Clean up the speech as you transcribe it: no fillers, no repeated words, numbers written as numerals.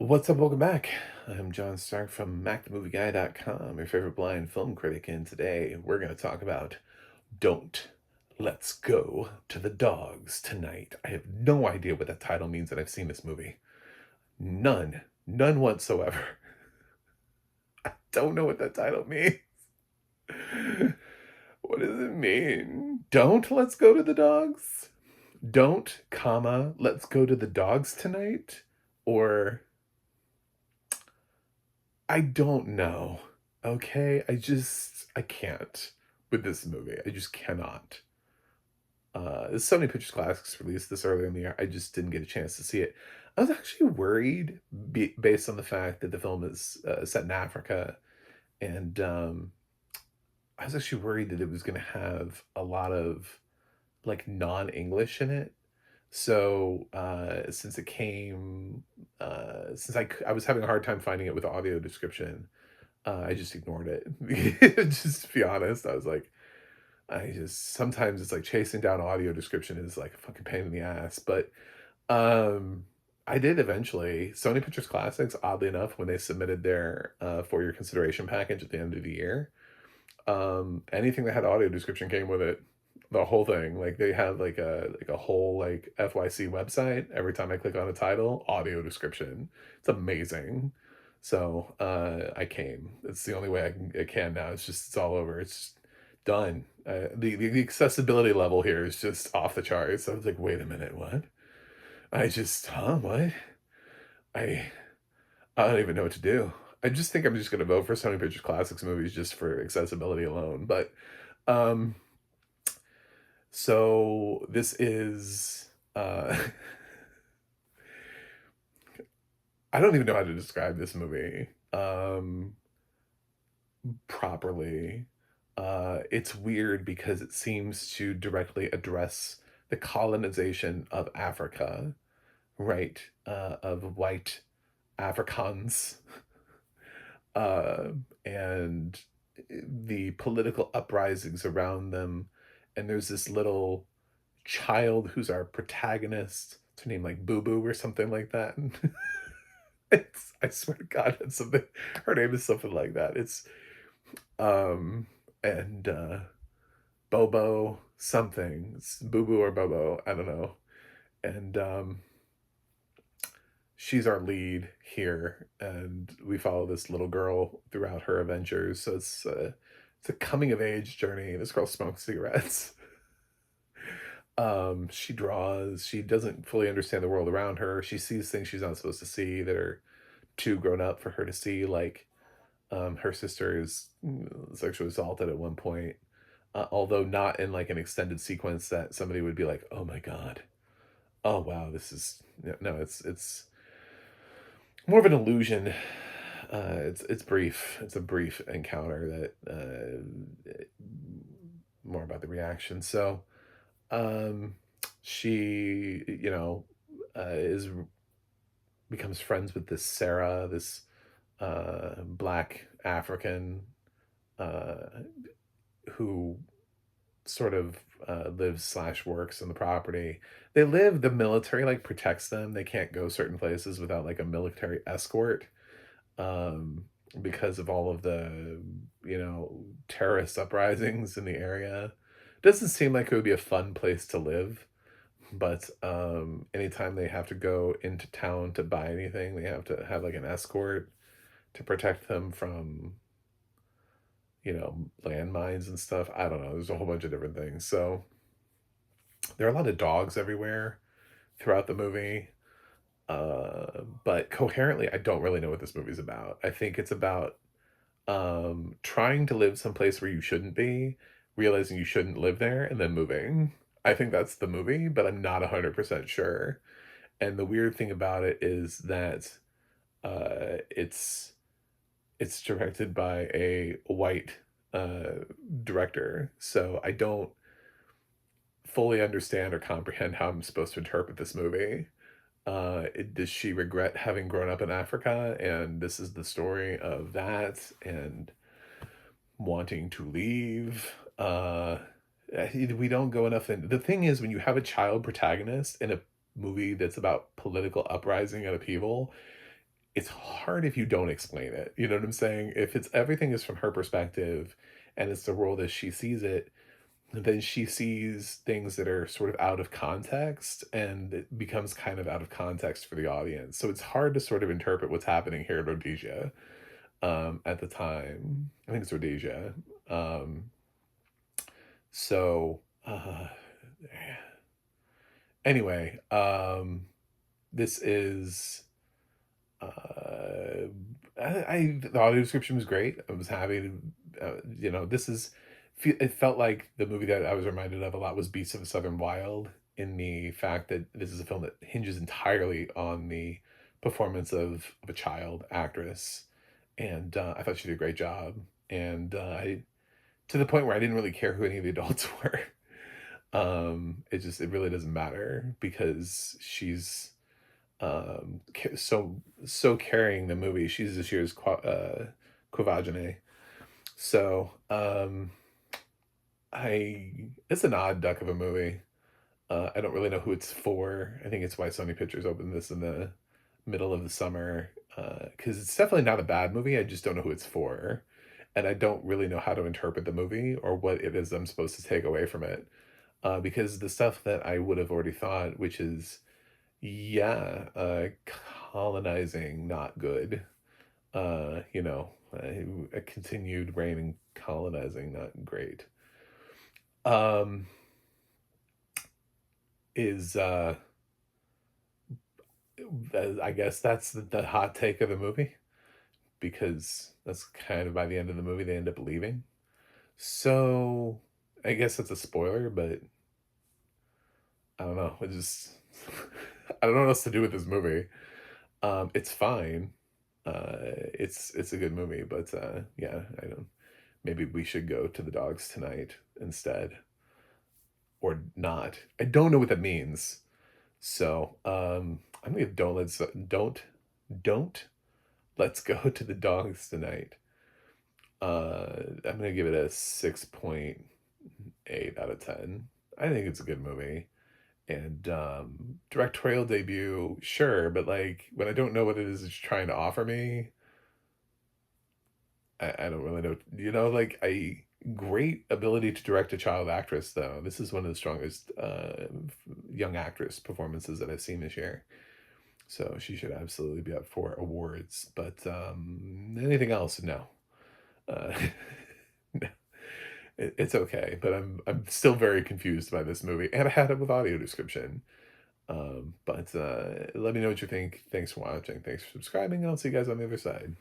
What's up? Welcome back. I'm John Stark from MacTheMovieGuy.com, your favorite blind film critic, and today we're going to talk about Don't Let's Go to the Dogs Tonight. I have no idea what that title means, and I've seen this movie. None whatsoever. Don't know what that title means. What does it mean? Don't let's go to the dogs? Don't, comma, let's go to the dogs tonight? Or I don't know. Okay, I can't with this movie. I just cannot. Sony Pictures Classics released this earlier in the year. I just didn't get a chance to see it. I was actually worried based on the fact that the film is set in Africa, and I was actually worried that it was going to have a lot of like non-English in it. So since it came, since I was having a hard time finding it with audio description, I just ignored it. Just to be honest, I was like, I just sometimes it's like chasing down audio description is like a fucking pain in the ass. But um I did eventually. Sony Pictures Classics, oddly enough, when they submitted their for your consideration package at the end of the year, anything that had audio description came with it. The whole thing. Like they have like a whole like FYC website. Every time I click on a title, audio description. It's amazing. So I came. It's the only way I can now. It's all over. It's done. The accessibility level here is just off the charts. I was like, wait a minute, what? What? I I don't even know what to do. I just think I'm just gonna vote for Sony Pictures Classics movies just for accessibility alone. But um so this is I don't even know how to describe this movie properly. It's weird because it seems to directly address the colonization of Africa, right? Of white Africans, uh, and the political uprisings around them. And there's this little child who's our protagonist. It's her name like Boo Boo or something like that. I swear to God, it's something. Her name is something like that. It's um and Bobo something. It's Boo Boo or Bobo. I don't know. And she's our lead here, and we follow this little girl throughout her adventures. So it's a coming of age journey. This girl smokes cigarettes. She draws. She doesn't fully understand the world around her. She sees things she's not supposed to see that are too grown up for her to see. Like her sister is sexually assaulted at one point, although not in like an extended sequence that somebody would be like, "Oh my god, oh wow, this is no." It's more of an illusion. It's brief. It's a brief encounter that more about the reaction. So um, she, is becomes friends with this Sarah, this black African uh, who sort of lives slash works in the property. The military like protects them. They can't go certain places without like a military escort, um, because of all of the, terrorist uprisings in the area. Doesn't seem like it would be a fun place to live, but anytime they have to go into town to buy anything, they have to have like an escort to protect them from, landmines and stuff. I don't know. There's a whole bunch of different things. So there are a lot of dogs everywhere throughout the movie. But coherently, I don't really know what this movie's about. I think it's about trying to live someplace where you shouldn't be, realizing you shouldn't live there, and then moving. I think that's the movie, but I'm not 100% sure. And the weird thing about it is that it's directed by a white director, so I don't fully understand or comprehend how I'm supposed to interpret this movie. Does she regret having grown up in Africa, and this is the story of that, and wanting to leave? We don't go enough in. The thing is, when you have a child protagonist in a movie that's about political uprising and upheaval, it's hard if you don't explain it, you know what I'm saying? If it's everything is from her perspective, and it's the world as she sees it, then she sees things that are sort of out of context, and it becomes kind of out of context for the audience. So it's hard to sort of interpret what's happening here in Rhodesia, at the time. I think it's Rhodesia. Um, so, anyway, this is, uh, the audio description was great. I was happy to, this is, it felt like the movie that I was reminded of a lot was Beasts of the Southern Wild, in the fact that this is a film that hinges entirely on the performance of a child actress. And I thought she did a great job. And to the point where I didn't really care who any of the adults were. It really doesn't matter because she's so carrying the movie. She's this year's Quavagine. So I it's an odd duck of a movie. I don't really know who it's for. I think it's why Sony Pictures opened this in the middle of the summer, because it's definitely not a bad movie. I just don't know who it's for, and I don't really know how to interpret the movie or what it is I'm supposed to take away from it. Because the stuff that I would have already thought, which is, yeah, colonizing, not good. A continued reign in colonizing, not great. Um, is I guess that's the hot take of the movie, because that's kind of by the end of the movie they end up leaving. So I guess that's a spoiler, but I don't know. It just I don't know what else to do with this movie. It's fine. It's a good movie, but yeah, I don't. Maybe we should go to the dogs tonight instead, or not. I don't know what that means. So I'm gonna give don't let's go to the dogs tonight. I'm gonna give it a 6.8 out of 10. I think it's a good movie. And directorial debut, sure, but like when I don't know what it is it's trying to offer me, I don't really know. Like, a great ability to direct a child actress, though. This is one of the strongest young actress performances that I've seen this year. So she should absolutely be up for awards. But anything else, no. Uh, no. It's okay, but I'm still very confused by this movie, and I had it with audio description. But let me know what you think. Thanks for watching. Thanks for subscribing. I'll see you guys on the other side.